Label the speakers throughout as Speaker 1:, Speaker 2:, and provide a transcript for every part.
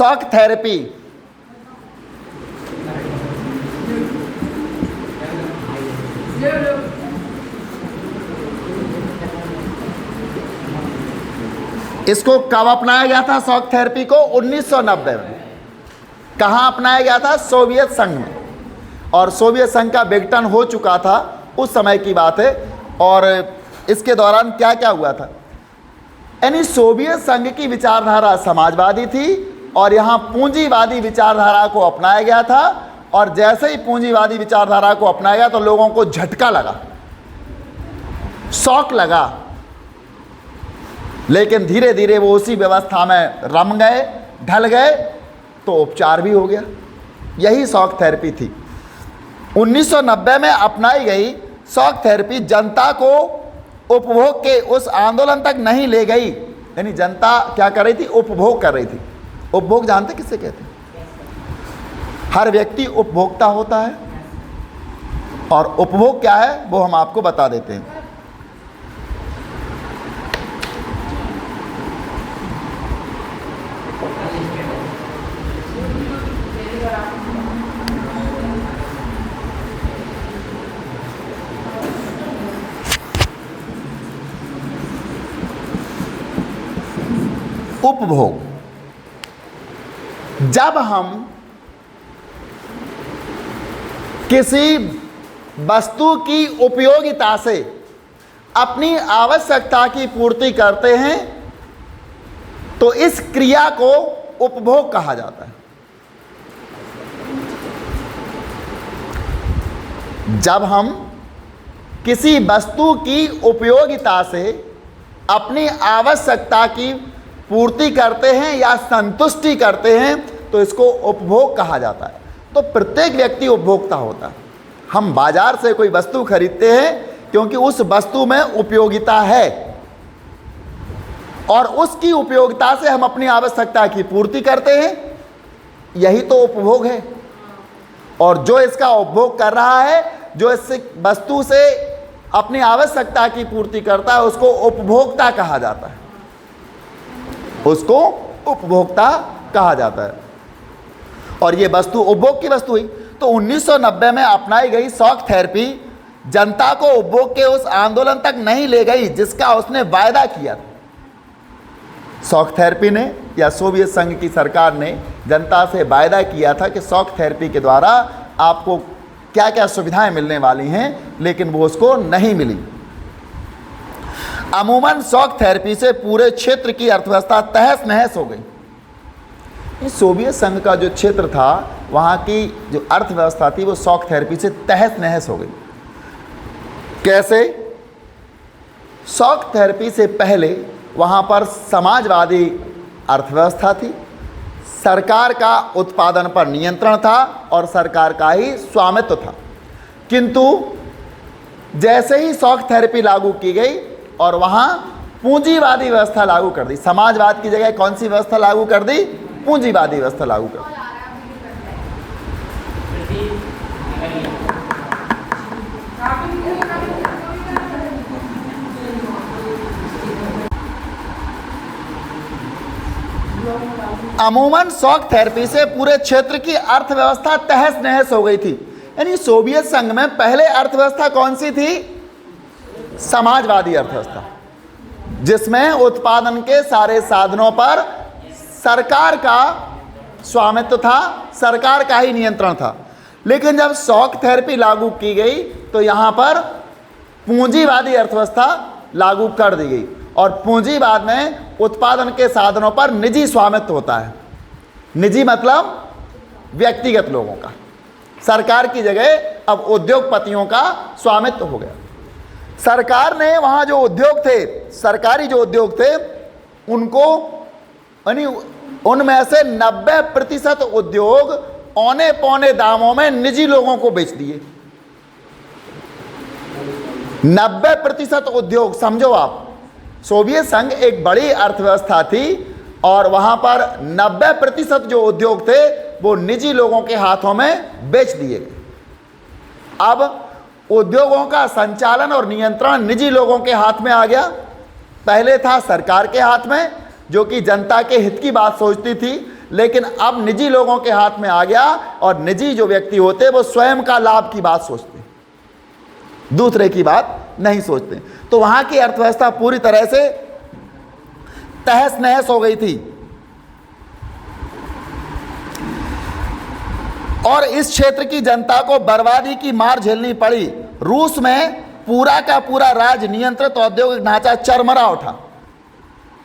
Speaker 1: Shock therapy. इसको कब अपनाया गया था शॉक थेरेपी को? 1990 में। कहाँ अपनाया गया था? सोवियत संघ में। और सोवियत संघ का विघटन हो चुका था, उस समय की बात है। और इसके दौरान क्या क्या हुआ था, यानी सोवियत संघ की विचारधारा समाजवादी थी और यहाँ पूंजीवादी विचारधारा को अपनाया गया था। और जैसे ही पूंजीवादी विचारधारा को अपनाया गया तो लोगों को झटका लगा, शौक लगा, लेकिन धीरे धीरे वो उसी व्यवस्था में रम गए, ढल गए, तो उपचार भी हो गया। यही शॉक थेरेपी थी। 1990 में अपनाई गई शॉक थेरेपी जनता को उपभोग के उस आंदोलन तक नहीं ले गई। यानी जनता क्या कर रही थी? उपभोग कर रही थी। उपभोग जानते किसे कहते हैं? हर व्यक्ति उपभोक्ता होता है, और उपभोग क्या है वो हम आपको बता देते हैं। उपभोग, जब हम किसी वस्तु की उपयोगिता से अपनी आवश्यकता की पूर्ति करते हैं तो इस क्रिया को उपभोग कहा जाता है। जब हम किसी वस्तु की उपयोगिता से अपनी आवश्यकता की पूर्ति करते हैं या संतुष्टि करते हैं तो इसको उपभोग कहा जाता है। तो प्रत्येक व्यक्ति उपभोक्ता होता है। हम बाजार से कोई वस्तु खरीदते हैं क्योंकि उस वस्तु में उपयोगिता है, और उसकी उपयोगिता से हम अपनी आवश्यकता की पूर्ति करते हैं। यही तो उपभोग है। और जो इसका उपभोग कर रहा है, जो इस वस्तु से अपनी आवश्यकता की पूर्ति करता है, उसको उपभोक्ता कहा जाता है। उसको उपभोक्ता कहा जाता है। और ये वस्तु उपभोग की वस्तु हुई। तो 1990 में अपनाई गई शॉक थेरेपी जनता को उपभोग के उस आंदोलन तक नहीं ले गई जिसका उसने वायदा किया था। शॉक थेरेपी ने या सोवियत संघ की सरकार ने जनता से वायदा किया था कि शॉक थेरेपी के द्वारा आपको क्या क्या सुविधाएं मिलने वाली हैं, लेकिन वो उसको नहीं मिली। अमूमन शॉक थेरेपी से पूरे क्षेत्र की अर्थव्यवस्था तहस नहस हो गई। सोवियत संघ का जो क्षेत्र था, वहाँ की जो अर्थव्यवस्था थी, वो शॉक थेरेपी से तहस नहस हो गई। कैसे? शॉक थेरेपी से पहले वहाँ पर समाजवादी अर्थव्यवस्था थी, सरकार का उत्पादन पर नियंत्रण था और सरकार का ही स्वामित्व था। किंतु जैसे ही शॉक थेरेपी लागू की गई और वहाँ पूंजीवादी व्यवस्था लागू कर दी, समाजवाद की जगह कौन सी व्यवस्था लागू कर दी? पूंजीवादी व्यवस्था लागू कर दी। अमूमन शॉक थेरेपी से पूरे क्षेत्र की अर्थव्यवस्था तहस नहस हो गई थी। यानी सोवियत संघ में पहले अर्थव्यवस्था कौन सी थी? समाजवादी अर्थव्यवस्था, जिसमें उत्पादन के सारे साधनों पर सरकार का स्वामित्व था, सरकार का ही नियंत्रण था। लेकिन जब शॉक थेरेपी लागू की गई तो यहाँ पर पूंजीवादी अर्थव्यवस्था लागू कर दी गई, और पूंजीवाद में उत्पादन के साधनों पर निजी स्वामित्व होता है। निजी मतलब व्यक्तिगत लोगों का। सरकार की जगह अब उद्योगपतियों का स्वामित्व हो गया। सरकार ने वहाँ जो उद्योग थे, सरकारी जो उद्योग थे, उनको यानी उनमें से 90% उद्योग औने पौने दामों में निजी लोगों को बेच दिए। 90% उद्योग, समझो आप, सोवियत संघ एक बड़ी अर्थव्यवस्था थी और वहाँ पर 90% जो उद्योग थे वो निजी लोगों के हाथों में बेच दिए गए। अब उद्योगों का संचालन और नियंत्रण निजी लोगों के हाथ में आ गया। पहले था सरकार के हाथ में, जो कि जनता के हित की बात सोचती थी, लेकिन अब निजी लोगों के हाथ में आ गया और निजी जो व्यक्ति होते वो स्वयं का लाभ की बात सोचते, दूसरे की बात नहीं सोचते। तो वहां की अर्थव्यवस्था पूरी तरह से तहस नहस हो गई थी और इस क्षेत्र की जनता को बर्बादी की मार झेलनी पड़ी। रूस में पूरा का पूरा राज नियंत्रित औद्योगिक ढांचा चरमरा उठा,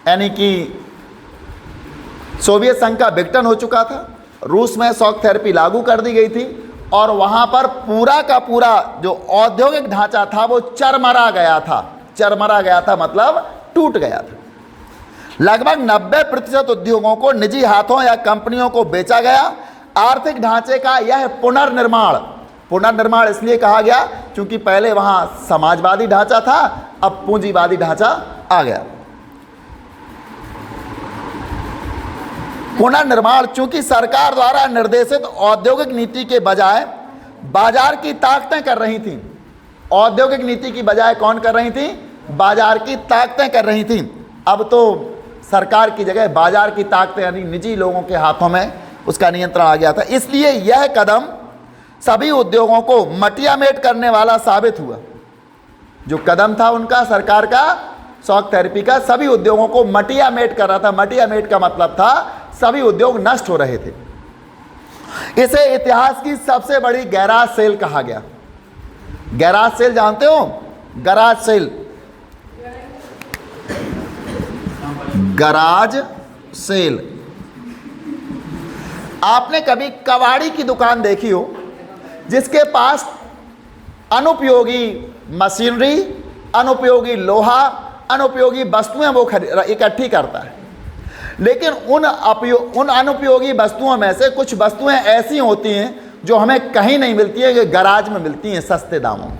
Speaker 1: यानी कि सोवियत संघ का विघटन हो चुका था। रूस में शॉक थेरेपी लागू कर दी गई थी और वहां पर पूरा का पूरा जो औद्योगिक ढांचा था वो चरमरा गया था। चरमरा गया था मतलब टूट गया था। लगभग 90% उद्योगों को निजी हाथों या कंपनियों को बेचा गया। आर्थिक ढांचे का यह पुनर्निर्माण इसलिए कहा गया क्योंकि पहले वहां समाजवादी ढांचा था, अब पूंजीवादी ढांचा आ गया। पुनर्निर्माण चूंकि सरकार द्वारा निर्देशित औद्योगिक नीति के बजाय बाजार की ताकतें कर रही थी। औद्योगिक नीति की बजाय कौन कर रही थी? बाजार की ताकतें कर रही थी। अब तो सरकार की जगह बाजार की ताकतें यानी निजी लोगों के हाथों में उसका नियंत्रण आ गया था। इसलिए यह कदम सभी उद्योगों को मटियामेट करने वाला साबित हुआ। जो कदम था उनका सरकार का शॉक थेरेपी का सभी उद्योगों को मटियामेट कर रहा था। मटियामेट का मतलब था सभी उद्योग नष्ट हो रहे थे। इसे इतिहास की सबसे बड़ी गैराज सेल कहा गया। गैराज सेल जानते हो? Garage sale, garage sale. आपने कभी कबाड़ी की दुकान देखी हो जिसके पास अनुपयोगी मशीनरी, अनुपयोगी लोहा, अनुपयोगी वस्तुएं वो इकट्ठी करता है, लेकिन उन अनुपयोगी वस्तुओं में से कुछ वस्तुएं ऐसी होती हैं जो हमें कहीं नहीं मिलती है, गराज में मिलती हैं सस्ते दामों में।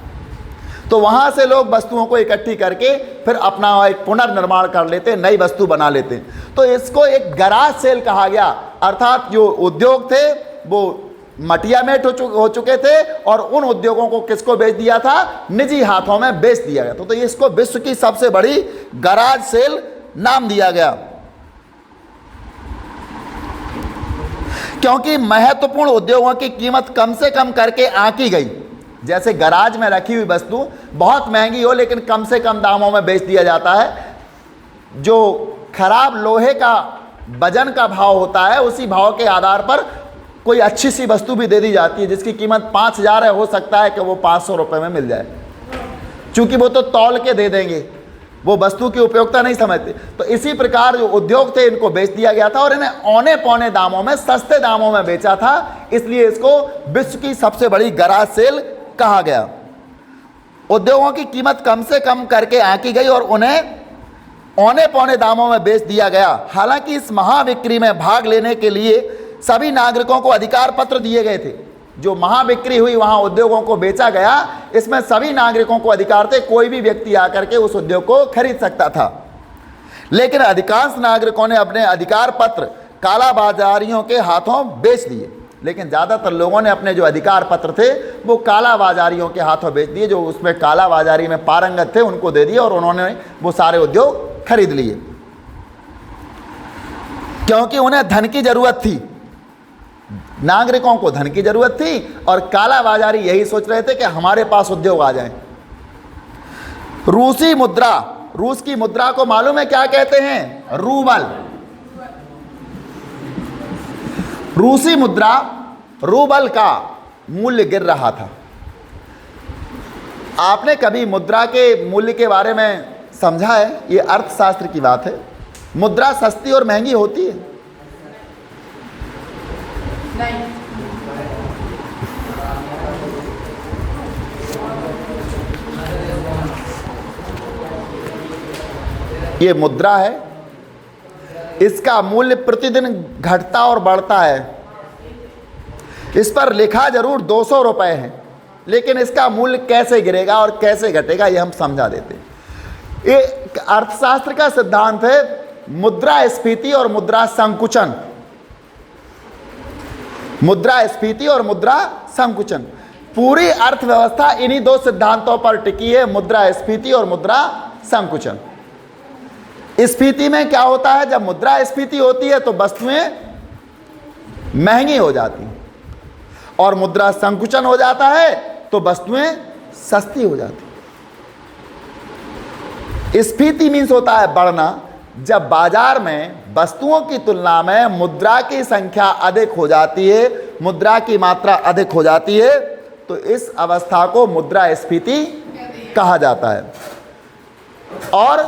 Speaker 1: तो वहाँ से लोग वस्तुओं को इकट्ठी करके फिर अपना एक पुनर्निर्माण कर लेते हैं, नई वस्तु बना लेते हैं। तो इसको एक गराज सेल कहा गया, अर्थात जो उद्योग थे वो मटियामेट हो चुके थे और उन उद्योगों को किसको बेच दिया था? निजी हाथों में बेच दिया गया। तो इसको विश्व की सबसे बड़ी गराज सेल नाम दिया गया, क्योंकि महत्वपूर्ण उद्योगों की कीमत कम से कम करके आंकी गई। जैसे गराज में रखी हुई वस्तु बहुत महंगी हो लेकिन कम से कम दामों में बेच दिया जाता है। जो खराब लोहे का वजन का भाव होता है उसी भाव के आधार पर कोई अच्छी सी वस्तु भी दे दी जाती है जिसकी कीमत 5,000 है, हो सकता है कि वो 500 रुपये में मिल जाए, क्योंकि वो तो तौल के दे देंगे, वो वस्तु की उपयोगिता नहीं समझते। तो इसी प्रकार जो उद्योग थे इनको बेच दिया गया था और इन्हें औने पौने दामों में, सस्ते दामों में बेचा था, इसलिए इसको विश्व की सबसे बड़ी गराज सेल कहा गया। उद्योगों की कीमत कम से कम करके आंकी गई और उन्हें औने पौने दामों में बेच दिया गया। हालांकि इस महाबिक्री में भाग लेने के लिए सभी नागरिकों को अधिकार पत्र दिए गए थे। जो महाबिक्री हुई वहां उद्योगों को बेचा गया, इसमें सभी नागरिकों को अधिकार थे, कोई भी व्यक्ति आकर के उस उद्योग को खरीद सकता था। लेकिन अधिकांश नागरिकों ने अपने अधिकार पत्र कालाबाजारियों के हाथों बेच दिए। लेकिन ज़्यादातर लोगों ने अपने जो अधिकार पत्र थे वो कालाबाजारियों के हाथों बेच दिए। जो उसमें कालाबाजारी में पारंगत थे उनको दे दिए और उन्होंने वो सारे उद्योग खरीद लिए, क्योंकि उन्हें धन की जरूरत थी, नागरिकों को धन की जरूरत थी और कालाबाजारी यही सोच रहे थे कि हमारे पास उद्योग आ जाएं। रूसी मुद्रा, रूस की मुद्रा को मालूम है क्या कहते हैं? रूबल। रूसी मुद्रा रूबल का मूल्य गिर रहा था। आपने कभी मुद्रा के मूल्य के बारे में समझा है? ये अर्थशास्त्र की बात है। मुद्रा सस्ती और महंगी होती है। नहीं। ये मुद्रा है, इसका मूल्य प्रतिदिन घटता और बढ़ता है। इस पर लिखा जरूर 200 रुपये है, लेकिन इसका मूल्य कैसे गिरेगा और कैसे घटेगा ये हम समझा देते हैं। ये अर्थशास्त्र का सिद्धांत है मुद्रास्फीति और मुद्रा संकुचन। मुद्रास्फीति और मुद्रा संकुचन, पूरी अर्थव्यवस्था इन्हीं दो सिद्धांतों पर टिकी है, मुद्रास्फीति और मुद्रा संकुचन। स्फीति में क्या होता है? जब मुद्रास्फीति होती है तो वस्तुएं महंगी हो जाती हैं, और मुद्रा संकुचन हो जाता है तो वस्तुएं सस्ती हो जाती। स्फीति मीन्स होता है बढ़ना। जब बाजार में वस्तुओं की तुलना में मुद्रा की संख्या अधिक हो जाती है, मुद्रा की मात्रा अधिक हो जाती है, तो इस अवस्था को मुद्रास्फीति कहा जाता है। और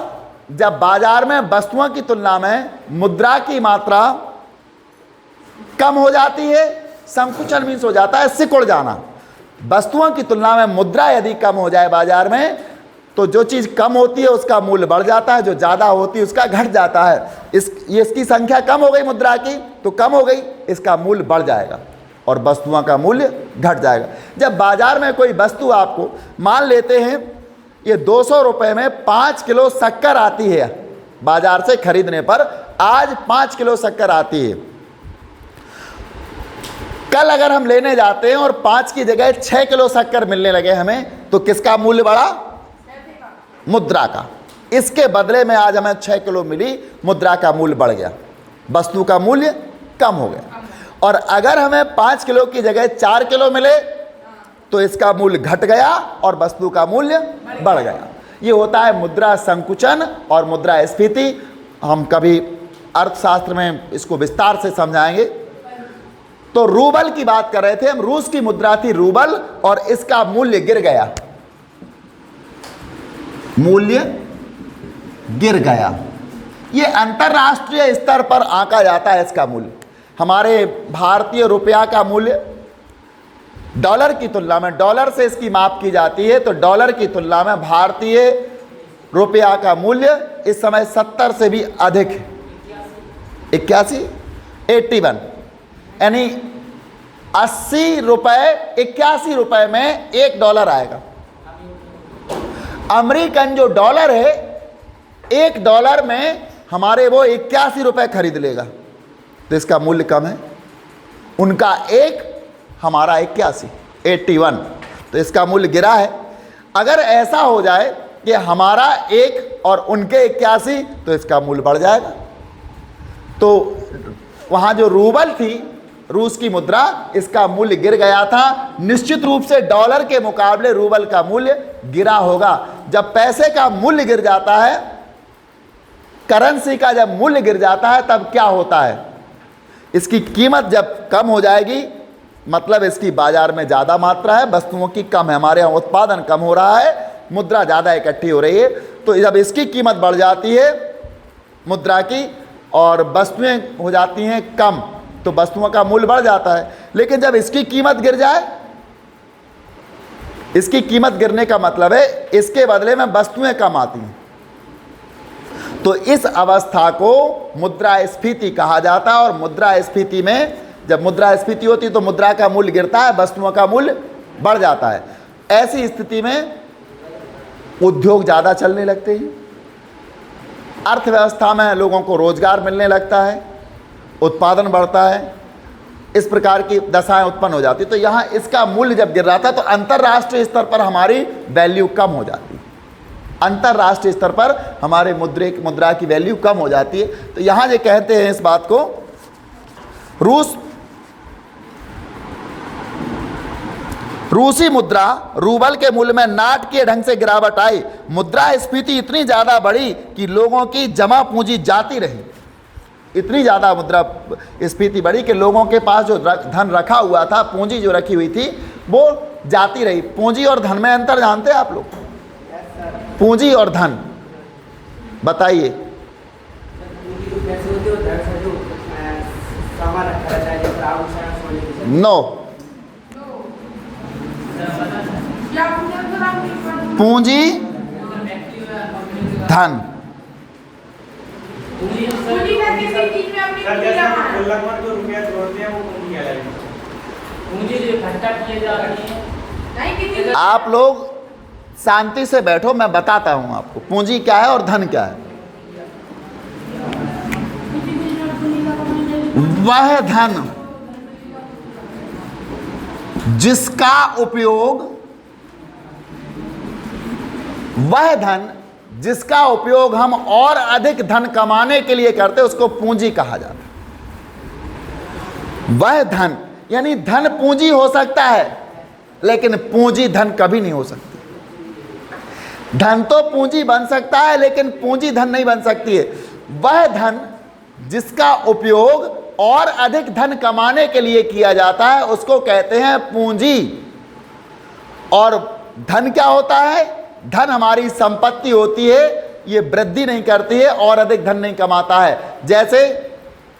Speaker 1: जब बाजार में वस्तुओं की तुलना में मुद्रा की मात्रा कम हो जाती है, संकुचन मीन्स हो जाता है सिकुड़ जाना। वस्तुओं की तुलना में मुद्रा यदि कम हो जाए बाजार में, तो जो चीज़ कम होती है उसका मूल्य बढ़ जाता है, जो ज़्यादा होती है उसका घट जाता है। इसकी संख्या कम हो गई मुद्रा की तो कम हो गई, इसका मूल्य बढ़ जाएगा और वस्तुओं का मूल्य घट जाएगा। जब बाजार में कोई वस्तु आपको, मान लेते हैं ये 200 रुपये में 5 किलो शक्कर आती है, बाजार से खरीदने पर आज 5 किलो शक्कर आती है। कल अगर हम लेने जाते हैं और 5 की जगह 6 किलो शक्कर मिलने लगे हमें, तो किसका मूल्य बढ़ा? मुद्रा का। इसके बदले में आज हमें 6 किलो मिली, मुद्रा का मूल्य बढ़ गया, वस्तु का मूल्य कम हो गया। और अगर हमें 5 किलो की जगह 4 किलो मिले तो इसका मूल्य घट गया और वस्तु का मूल्य बढ़ गया। ये होता है मुद्रा संकुचन और मुद्रास्फीति। हम कभी अर्थशास्त्र में इसको विस्तार से समझाएंगे। तो रूबल की बात कर रहे थे हम, रूस की मुद्रा थी रूबल, और इसका मूल्य गिर गया, मूल्य गिर गया। ये अंतरराष्ट्रीय स्तर पर आंका जाता है इसका मूल्य। हमारे भारतीय रुपया का मूल्य डॉलर की तुलना में, डॉलर से इसकी माप की जाती है, तो डॉलर की तुलना में भारतीय रुपया का मूल्य इस समय 70 से भी अधिक है, 81 यानी 80 रुपये 81 रुपये में $1 आएगा। अमेरिकन जो डॉलर है, $1 में हमारे वो 81 रुपये खरीद लेगा, तो इसका मूल्य कम है। उनका 1, हमारा 81, तो इसका मूल्य गिरा है। अगर ऐसा हो जाए कि हमारा 1 और उनके 81, तो इसका मूल्य बढ़ जाएगा। तो वहाँ जो रूबल थी, रूस की मुद्रा, इसका मूल्य गिर गया था। निश्चित रूप से डॉलर के मुकाबले रूबल का मूल्य गिरा होगा। जब पैसे का मूल्य गिर जाता है, करेंसी का जब मूल्य गिर जाता है, तब क्या होता है? इसकी कीमत जब कम हो जाएगी, मतलब इसकी बाजार में ज़्यादा मात्रा है, वस्तुओं की कम है, हमारे यहाँ उत्पादन कम हो रहा है, मुद्रा ज़्यादा इकट्ठी हो रही है, तो जब इसकी कीमत बढ़ जाती है मुद्रा की और वस्तुएं हो जाती हैं कम, तो वस्तुओं का मूल्य बढ़ जाता है। लेकिन जब इसकी कीमत गिर जाए, इसकी कीमत गिरने का मतलब है इसके बदले में वस्तुएं कम आती हैं, तो इस अवस्था को मुद्रास्फीति कहा जाता है। और मुद्रास्फीति में, जब मुद्रास्फीति होती है तो मुद्रा का मूल्य गिरता है, वस्तुओं का मूल्य बढ़ जाता है। ऐसी स्थिति में उद्योग ज़्यादा चलने लगते हैं, अर्थव्यवस्था में लोगों को रोजगार मिलने लगता है, उत्पादन बढ़ता है, इस प्रकार की दशाएं उत्पन्न हो जाती। तो यहाँ इसका मूल्य जब गिर रहा था, तो अंतर्राष्ट्रीय स्तर पर हमारी वैल्यू कम हो जाती है, अंतर्राष्ट्रीय स्तर पर हमारे मुद्रा की वैल्यू कम हो जाती है। तो यहाँ ये कहते हैं इस बात को, रूसी मुद्रा रूबल के मूल्य में नाटकीय ढंग से गिरावट आई। मुद्रास्फीति इतनी ज़्यादा बढ़ी कि लोगों की जमा पूंजी जाती रही। इतनी ज़्यादा मुद्रास्फीति बढ़ी कि लोगों के पास जो धन रखा हुआ था, पूंजी जो रखी हुई थी, वो जाती रही। पूंजी और धन में अंतर जानते हैं आप लोग? पूंजी और धन बताइए। नो, पूंजी धन। आप लोग शांति से बैठो, मैं बताता हूं आपको पूंजी क्या है और धन क्या है। वह धन जिसका उपयोग, वह धन जिसका उपयोग हम और अधिक धन कमाने के लिए करते, उसको पूंजी कहा जाता है। वह धन, यानी धन पूंजी हो सकता है लेकिन पूंजी धन कभी नहीं हो सकती। धन तो पूंजी बन सकता है लेकिन पूंजी धन नहीं बन सकती है। वह धन जिसका उपयोग और अधिक धन कमाने के लिए किया जाता है उसको कहते हैं पूंजी। और धन क्या होता है? धन हमारी संपत्ति होती है, ये वृद्धि नहीं करती है और अधिक धन नहीं कमाता है। जैसे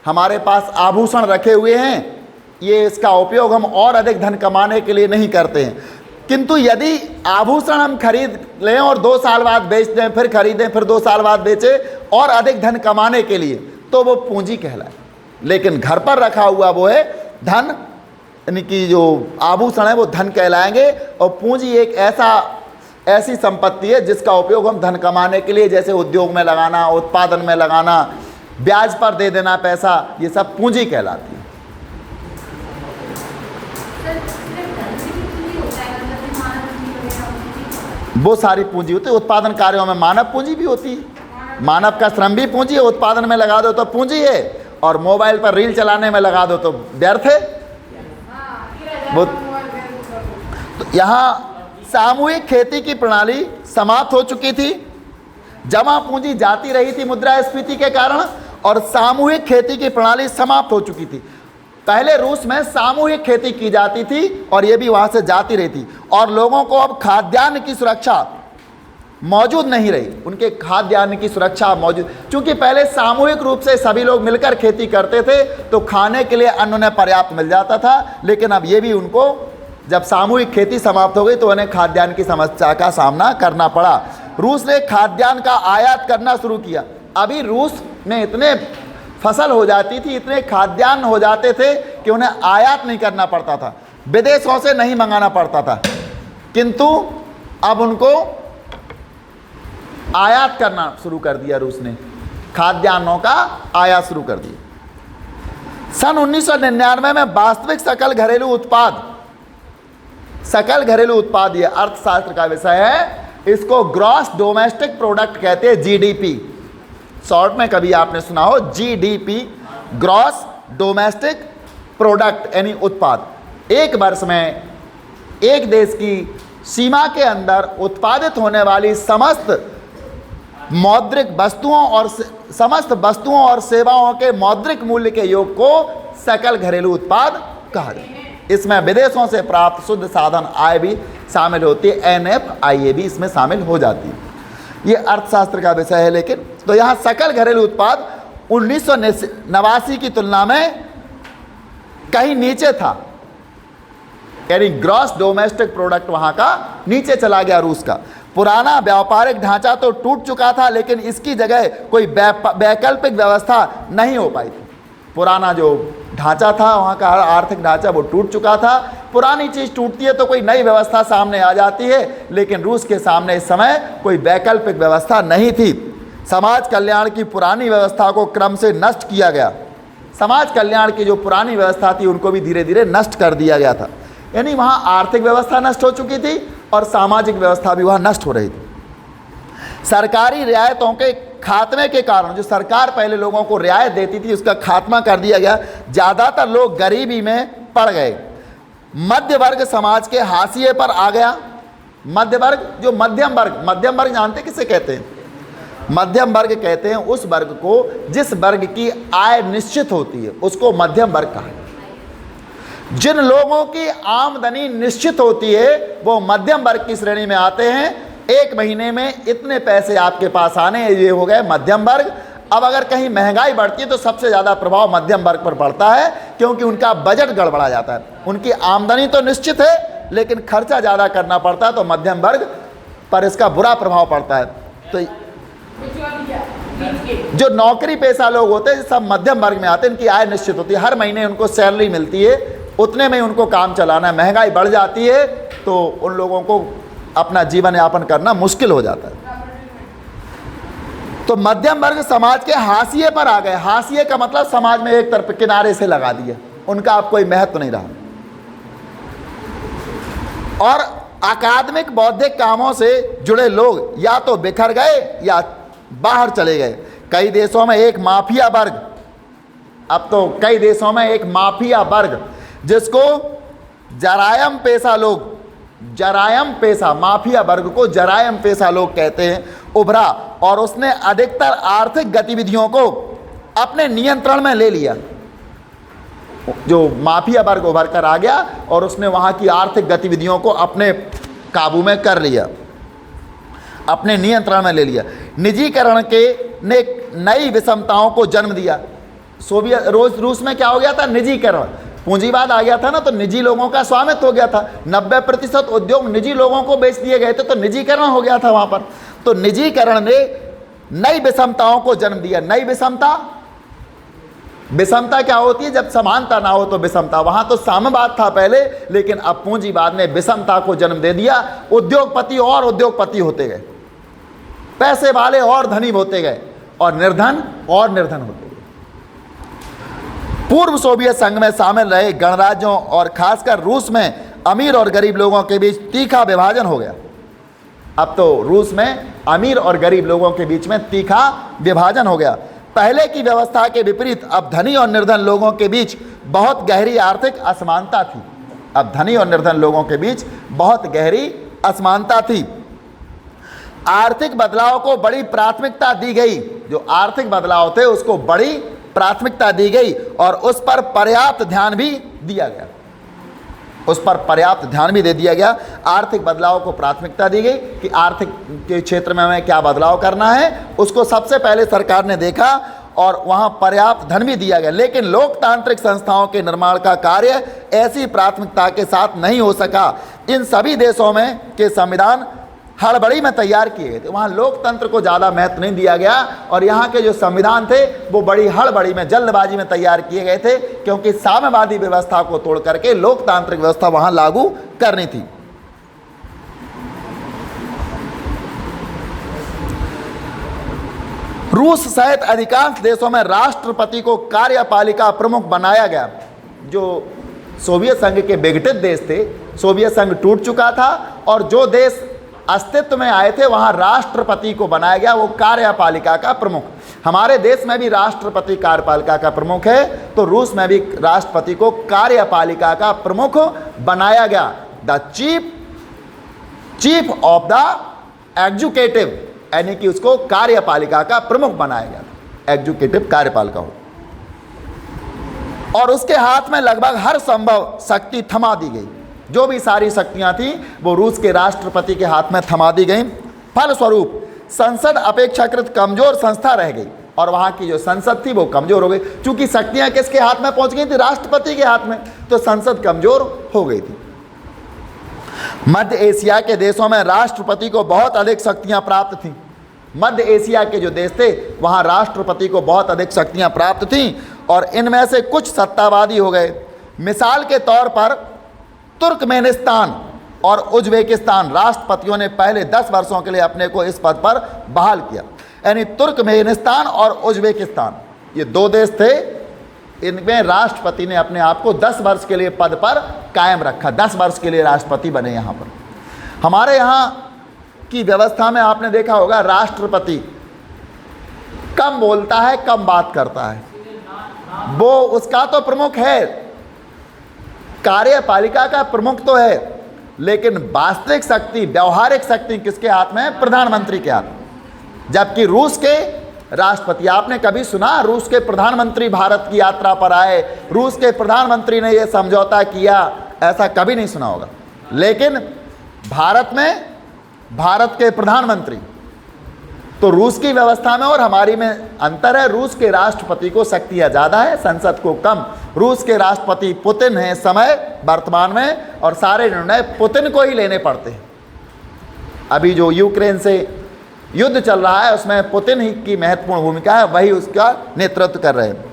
Speaker 1: हमारे पास आभूषण रखे हुए हैं, ये इसका उपयोग हम और अधिक धन कमाने के लिए नहीं करते हैं। किंतु यदि आभूषण हम खरीद लें और 2 साल बाद बेच दें, फिर खरीदें, फिर 2 साल बाद बेचें और अधिक धन कमाने के लिए, तो वो पूंजी कहलाए। लेकिन घर पर रखा हुआ वो है धन, यानी कि जो आभूषण है वो धन कहलाएंगे। और पूंजी एक ऐसी संपत्ति है जिसका उपयोग हम धन कमाने के लिए, जैसे उद्योग में लगाना, उत्पादन में लगाना, ब्याज पर दे देना पैसा, ये सब पूंजी कहलाती है। वो सारी पूंजी होती है। उत्पादन कार्यों में मानव पूंजी भी होती है, मानव का श्रम भी पूंजी है। उत्पादन में लगा दो तो पूंजी है, और मोबाइल पर रील चलाने में लगा दो तो व्यर्थ है। वो तो यहाँ सामूहिक खेती की प्रणाली समाप्त हो चुकी थी। जमा पूंजी जाती रही थी मुद्रास्फीति के कारण, और सामूहिक खेती की प्रणाली समाप्त हो चुकी थी। पहले रूस में सामूहिक खेती की जाती थी और ये भी वहाँ से जाती रही थी, और लोगों को अब खाद्यान्न की सुरक्षा मौजूद नहीं रही। उनके खाद्यान्न की सुरक्षा मौजूद, क्योंकि पहले सामूहिक रूप से सभी लोग मिलकर खेती करते थे तो खाने के लिए अन्न उन्हें पर्याप्त मिल जाता था। लेकिन अब ये भी उनको, जब सामूहिक खेती समाप्त हो गई तो उन्हें खाद्यान्न की समस्या का सामना करना पड़ा। रूस ने खाद्यान्न का आयात करना शुरू किया। अभी रूस में इतने फसल हो जाती थी, इतने खाद्यान्न हो जाते थे कि उन्हें आयात नहीं करना पड़ता था, विदेशों से नहीं मंगाना पड़ता था। किंतु अब उनको आयात करना शुरू कर दिया, रूस ने खाद्यान्नों का आयात शुरू कर दिया। सन 1999 में वास्तविक सकल घरेलू उत्पाद, ये अर्थशास्त्र का विषय है, इसको ग्रॉस डोमेस्टिक प्रोडक्ट कहते हैं, जीडीपी। शॉर्ट में कभी आपने सुना हो जीडीपी, ग्रॉस डोमेस्टिक प्रोडक्ट, यानी उत्पाद। एक वर्ष में एक देश की सीमा के अंदर उत्पादित होने वाली समस्त मौद्रिक वस्तुओं और सेवाओं के मौद्रिक मूल्य के योग को सकल घरेलू उत्पाद कहा जाता है। इसमें विदेशों से प्राप्त शुद्ध साधन आय भी शामिल होती है, NFIA भी इसमें शामिल हो जाती है। ये अर्थशास्त्र का विषय है। लेकिन तो यहाँ सकल घरेलू उत्पाद 1989 की तुलना में कहीं नीचे था, यानी ग्रॉस डोमेस्टिक प्रोडक्ट वहाँ का नीचे चला गया रूस का। पुराना व्यापारिक ढांचा तो टूट चुका था, लेकिन इसकी जगह कोई वैकल्पिक व्यवस्था नहीं हो पाई थी। पुराना जो ढांचा था वहाँ का आर्थिक ढांचा वो टूट चुका था। पुरानी चीज़ टूटती है तो कोई नई व्यवस्था सामने आ जाती है, लेकिन रूस के सामने इस समय कोई वैकल्पिक व्यवस्था नहीं थी। समाज कल्याण की पुरानी व्यवस्था को क्रम से नष्ट किया गया। समाज कल्याण की जो पुरानी व्यवस्था थी उनको भी धीरे धीरे नष्ट कर दिया गया था। यानी वहाँ आर्थिक व्यवस्था नष्ट हो चुकी थी और सामाजिक व्यवस्था भी वहाँ नष्ट हो रही थी। सरकारी रियायतों के खात्मे के कारण, जो सरकार पहले लोगों को रियायत देती थी, उसका खात्मा कर दिया गया। ज़्यादातर लोग गरीबी में पड़ गए। मध्य वर्ग समाज के हाशिए पर आ गया। मध्य वर्ग, जो मध्यम वर्ग जानते किसे कहते हैं? मध्यम वर्ग कहते हैं उस वर्ग को जिस वर्ग की आय निश्चित होती है, उसको मध्यम वर्ग कहा है। जिन लोगों की आमदनी निश्चित होती है वो मध्यम वर्ग की श्रेणी में आते हैं। एक महीने में इतने पैसे आपके पास आने, ये हो गए मध्यम वर्ग। अब अगर कहीं महंगाई बढ़ती है तो सबसे ज़्यादा प्रभाव मध्यम वर्ग पर पड़ता है, क्योंकि उनका बजट गड़बड़ा जाता है। उनकी आमदनी तो निश्चित है लेकिन खर्चा ज़्यादा करना पड़ता है, तो मध्यम वर्ग पर इसका बुरा प्रभाव पड़ता है। तो जो नौकरी पेशा लोग होते हैं सब मध्यम वर्ग में आते हैं। इनकी आय निश्चित होती है, हर महीने उनको सैलरी मिलती है, उतने में उनको काम चलाना है। महंगाई बढ़ जाती है तो उन लोगों को अपना जीवन यापन करना मुश्किल हो जाता है। तो मध्यम वर्ग समाज के हाशिए पर आ गए। हाशिए का मतलब समाज में एक तरफ किनारे से लगा दिया, उनका अब कोई महत्व नहीं रहा। और अकादमिक बौद्धिक कामों से जुड़े लोग या तो बिखर गए या बाहर चले गए। कई देशों में एक माफिया वर्ग अब तो कई देशों में एक माफिया वर्ग, जिसको जरायम पेशा लोग, जरायम पेशा, माफिया वर्ग को जरायम पेशा लोग कहते हैं, उभरा और उसने अधिकतर आर्थिक गतिविधियों को अपने नियंत्रण में ले लिया। जो माफिया वर्ग उभर कर आ गया और उसने वहाँ की आर्थिक गतिविधियों को अपने काबू में कर लिया, अपने नियंत्रण में ले लिया। निजीकरण के ने नई विषमताओं को जन्म दिया। सोवियत रूस में क्या हो गया था? निजीकरण, पूंजीवाद आ गया था ना, तो निजी लोगों का स्वामित्व हो गया था। 90% उद्योग निजी लोगों को बेच दिए गए थे, तो निजीकरण हो गया था वहाँ पर। तो निजीकरण ने नई विषमताओं को जन्म दिया। नई विषमता, विषमता क्या होती है? जब समानता ना हो तो विषमता। वहाँ तो साम्यवाद था पहले, लेकिन अब पूंजीवाद ने विषमता को जन्म दे दिया। उद्योगपति और उद्योगपति होते गए, पैसे वाले और धनी होते गए, और निर्धन और निर्धन होते गए। पूर्व सोवियत संघ में शामिल रहे गणराज्यों और खासकर रूस में अमीर और गरीब लोगों के बीच तीखा विभाजन हो गया। अब तो रूस में अमीर और गरीब लोगों के बीच में तीखा विभाजन हो गया। पहले की व्यवस्था के विपरीत अब धनी और निर्धन लोगों के बीच बहुत गहरी आर्थिक असमानता थी। अब धनी और निर्धन लोगों के बीच बहुत गहरी असमानता थी। आर्थिक बदलाव को बड़ी प्राथमिकता दी गई। जो आर्थिक बदलाव थे उसको बड़ी प्राथमिकता दी गई और उस पर पर्याप्त ध्यान भी दिया गया, उस पर पर्याप्त ध्यान भी दे दिया गया। आर्थिक बदलाव को प्राथमिकता दी गई कि आर्थिक के क्षेत्र में हमें क्या बदलाव करना है, उसको सबसे पहले सरकार ने देखा और वहाँ पर्याप्त धन भी दिया गया। लेकिन लोकतांत्रिक संस्थाओं के निर्माण का कार्य ऐसी प्राथमिकता के साथ नहीं हो सका। इन सभी देशों में के संविधान हड़बड़ी में तैयार किए गए थे। वहाँ लोकतंत्र को ज़्यादा महत्व नहीं दिया गया और यहाँ के जो संविधान थे वो बड़ी हड़बड़ी में, जल्दबाजी में तैयार किए गए थे, क्योंकि साम्यवादी व्यवस्था को तोड़ करके लोकतांत्रिक व्यवस्था वहाँ लागू करनी थी। रूस सहित अधिकांश देशों में राष्ट्रपति को कार्यपालिका प्रमुख बनाया गया। जो सोवियत संघ के विघटित देश थे, सोवियत संघ टूट चुका था और जो देश अस्तित्व में आए थे वहां राष्ट्रपति को बनाया गया, वो कार्यपालिका का प्रमुख। हमारे देश में भी राष्ट्रपति कार्यपालिका का प्रमुख है, तो रूस में भी राष्ट्रपति को कार्यपालिका का प्रमुख बनाया गया। The chief of the executive, यानी कि उसको कार्यपालिका का प्रमुख बनाया गया, एग्जीक्यूटिव कार्यपालिका हो। और उसके हाथ में लगभग हर संभव शक्ति थमा दी गई। जो भी सारी शक्तियां थी वो रूस के राष्ट्रपति के हाथ में थमा दी गई। फलस्वरूप संसद अपेक्षाकृत कमजोर संस्था रह गई और वहां की जो संसद थी वो कमजोर हो गई। चूंकि शक्तियां किसके हाथ में पहुंच गई थी? राष्ट्रपति के हाथ में, तो संसद कमजोर हो गई थी। मध्य एशिया के देशों में राष्ट्रपति को बहुत अधिक शक्तियां प्राप्त थीं। मध्य एशिया के जो देश थे वहां राष्ट्रपति को बहुत अधिक शक्तियां प्राप्त थीं और इनमें से कुछ सत्तावादी हो गए। मिसाल के तौर पर तुर्कमेनिस्तान और उज्बेकिस्तान राष्ट्रपतियों ने पहले 10 वर्षों के लिए अपने को इस पद पर बहाल किया। यानी तुर्कमेनिस्तान और उज्बेकिस्तान, ये 2 देश थे, इनमें राष्ट्रपति ने अपने आप को 10 वर्ष के लिए पद पर कायम रखा। 10 वर्ष के लिए राष्ट्रपति बने। यहाँ पर हमारे यहाँ की व्यवस्था में आपने देखा होगा राष्ट्रपति कम बोलता है, कम बात करता है। वो उसका तो प्रमुख है, कार्यपालिका का प्रमुख तो है, लेकिन वास्तविक शक्ति, व्यवहारिक शक्ति किसके हाथ में है? प्रधानमंत्री के हाथ में। जबकि रूस के राष्ट्रपति, आपने कभी सुना रूस के प्रधानमंत्री भारत की यात्रा पर आए, रूस के प्रधानमंत्री ने यह समझौता किया? ऐसा कभी नहीं सुना होगा। लेकिन भारत में भारत के प्रधानमंत्री, तो रूस की व्यवस्था में और हमारी में अंतर है। रूस के राष्ट्रपति को शक्तियाँ ज़्यादा है, संसद को कम। रूस के राष्ट्रपति पुतिन हैं इस समय वर्तमान में, और सारे निर्णय पुतिन को ही लेने पड़ते हैं। अभी जो यूक्रेन से युद्ध चल रहा है उसमें पुतिन ही की महत्वपूर्ण भूमिका है, वही उसका नेतृत्व कर रहे हैं।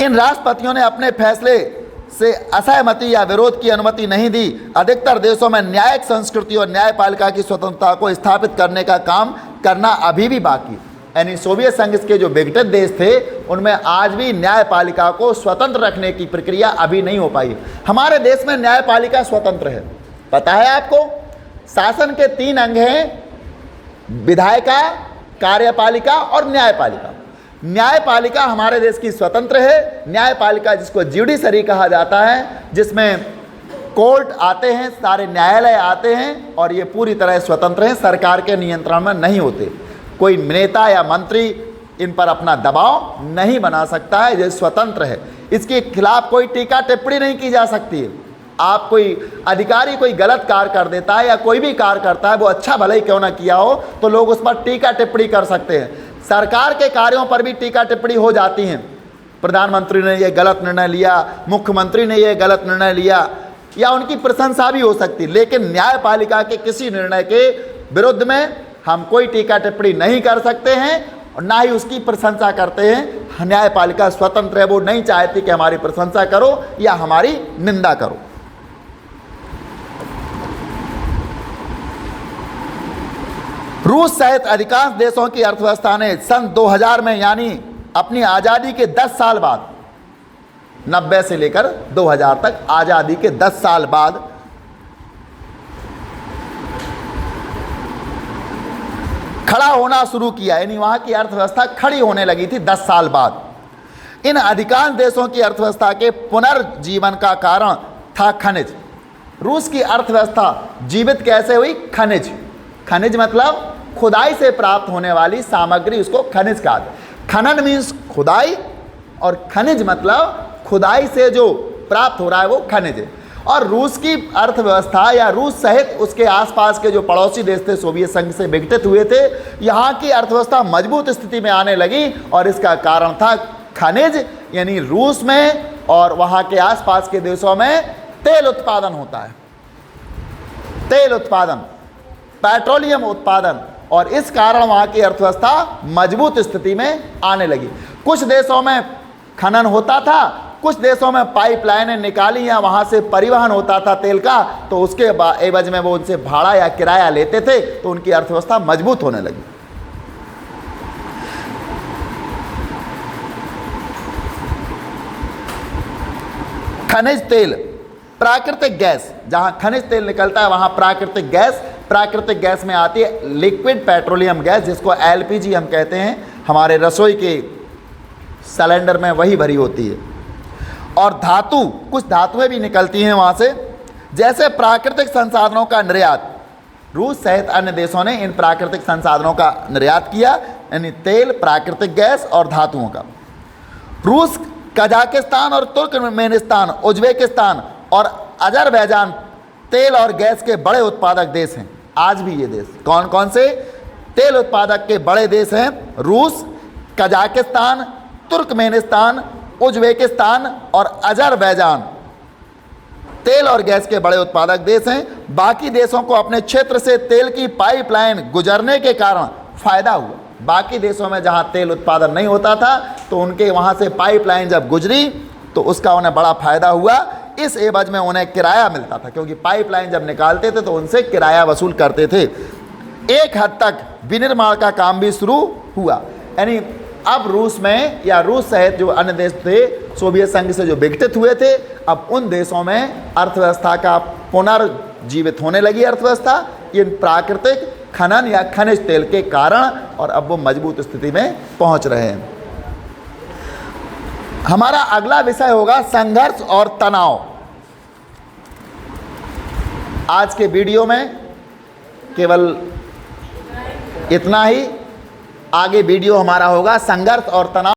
Speaker 1: इन राष्ट्रपतियों ने अपने फैसले से असहमति या विरोध की अनुमति नहीं दी। अधिकतर देशों में न्यायिक संस्कृति और न्यायपालिका की स्वतंत्रता को स्थापित करने का काम करना अभी भी बाकी। यानी सोवियत संघ के जो विघटित देश थे उनमें आज भी न्यायपालिका को स्वतंत्र रखने की प्रक्रिया अभी नहीं हो पाई। हमारे देश में न्यायपालिका स्वतंत्र है, पता है आपको? शासन के 3 अंग हैं, विधायिका, कार्यपालिका और न्यायपालिका। न्यायपालिका हमारे देश की स्वतंत्र है। न्यायपालिका जिसको ज्यूडिशरी कहा जाता है, जिसमें कोर्ट आते हैं, सारे न्यायालय आते हैं और ये पूरी तरह स्वतंत्र हैं, सरकार के नियंत्रण में नहीं होते। कोई नेता या मंत्री इन पर अपना दबाव नहीं बना सकता है, ये स्वतंत्र है। इसके खिलाफ कोई टीका टिप्पणी नहीं की जा सकती है। आप कोई अधिकारी कोई गलत कार्य कर देता है या कोई भी कार्य करता है, वो अच्छा भले ही क्यों ना किया हो, तो लोग उस पर टीका टिप्पणी कर सकते हैं। सरकार के कार्यों पर भी टीका टिप्पणी हो जाती हैं। प्रधानमंत्री ने ये गलत निर्णय लिया, मुख्यमंत्री ने ये गलत निर्णय लिया, या उनकी प्रशंसा भी हो सकती। लेकिन न्यायपालिका के किसी निर्णय के विरुद्ध में हम कोई टीका टिप्पणी नहीं कर सकते हैं और ना ही उसकी प्रशंसा करते हैं। न्यायपालिका स्वतंत्र है, वो नहीं चाहती कि हमारी प्रशंसा करो या हमारी निंदा करो। रूस सहित अधिकांश देशों की अर्थव्यवस्था ने सन 2000 में, यानी अपनी आज़ादी के 10 साल बाद, 90 से लेकर 2000 तक, आज़ादी के 10 साल बाद खड़ा होना शुरू किया। यानी वहाँ की अर्थव्यवस्था खड़ी होने लगी थी 10 साल बाद। इन अधिकांश देशों की अर्थव्यवस्था के पुनर्जीवन का कारण था खनिज। रूस की अर्थव्यवस्था जीवित कैसे हुई? खनिज। खनिज मतलब खुदाई से प्राप्त होने वाली सामग्री, उसको खनिज कहते हैं। खनन मीन्स खुदाई और खनिज मतलब खुदाई से जो प्राप्त हो रहा है वो खनिज है। और रूस की अर्थव्यवस्था या रूस सहित उसके आसपास के जो पड़ोसी देश थे, सोवियत संघ से विघटित हुए थे, यहाँ की अर्थव्यवस्था मजबूत स्थिति में आने लगी और इसका कारण था खनिज। यानी रूस में और वहाँ के आसपास के देशों में तेल उत्पादन होता है, तेल उत्पादन, पेट्रोलियम उत्पादन, और इस कारण वहाँ की अर्थव्यवस्था मजबूत स्थिति में आने लगी। कुछ देशों में खनन होता था, कुछ देशों में पाइपलाइनें निकाली या वहाँ से परिवहन होता था तेल का, तो उसके एवज में वो उनसे भाड़ा या किराया लेते थे, तो उनकी अर्थव्यवस्था मजबूत होने लगी। खनिज तेल, प्राकृतिक गैस, जहाँ खनिज तेल निकलता है वहाँ प्राकृतिक गैस, प्राकृतिक गैस में आती है लिक्विड पेट्रोलियम गैस, जिसको एलपीजी हम कहते हैं। हमारे रसोई के सिलेंडर में वही भरी होती है। और धातु, कुछ धातुएं भी निकलती हैं वहाँ से, जैसे प्राकृतिक संसाधनों का निर्यात। रूस सहित अन्य देशों ने इन प्राकृतिक संसाधनों का निर्यात किया, यानी तेल, प्राकृतिक गैस और धातुओं का। रूस, कजाकिस्तान और तुर्कमेनिस्तान, उज्बेकिस्तान और अजरबैजान तेल और गैस के बड़े उत्पादक देश हैं। आज भी ये देश कौन कौन से तेल उत्पादक के बड़े देश हैं? रूस, कजाकिस्तान, तुर्कमेनिस्तान, उज्बेकिस्तान और अजरबैजान तेल और गैस के बड़े उत्पादक देश हैं। बाकी देशों को अपने क्षेत्र से तेल की पाइपलाइन गुजरने के कारण फायदा हुआ। बाकी देशों में जहां तेल उत्पादन नहीं होता था, तो उनके वहां से पाइपलाइन जब गुजरी तो उसका उन्हें बड़ा फायदा हुआ। इस एवज में उन्हें किराया मिलता था, क्योंकि पाइपलाइन जब निकालते थे तो उनसे किराया वसूल करते थे। एक हद तक विनिर्माण का काम भी शुरू हुआ। यानी अब रूस में या रूस सहित जो अन्य देश थे सोवियत संघ से जो विघटित हुए थे, अब उन देशों में अर्थव्यवस्था का पुनर्जीवित होने लगी अर्थव्यवस्था, इन प्राकृतिक खनन या खनिज तेल के कारण, और अब वो मजबूत स्थिति में पहुंच रहे हैं। हमारा अगला विषय होगा संघर्ष और तनाव। आज के वीडियो में केवल इतना ही। आगे वीडियो हमारा होगा संघर्ष और तनाव।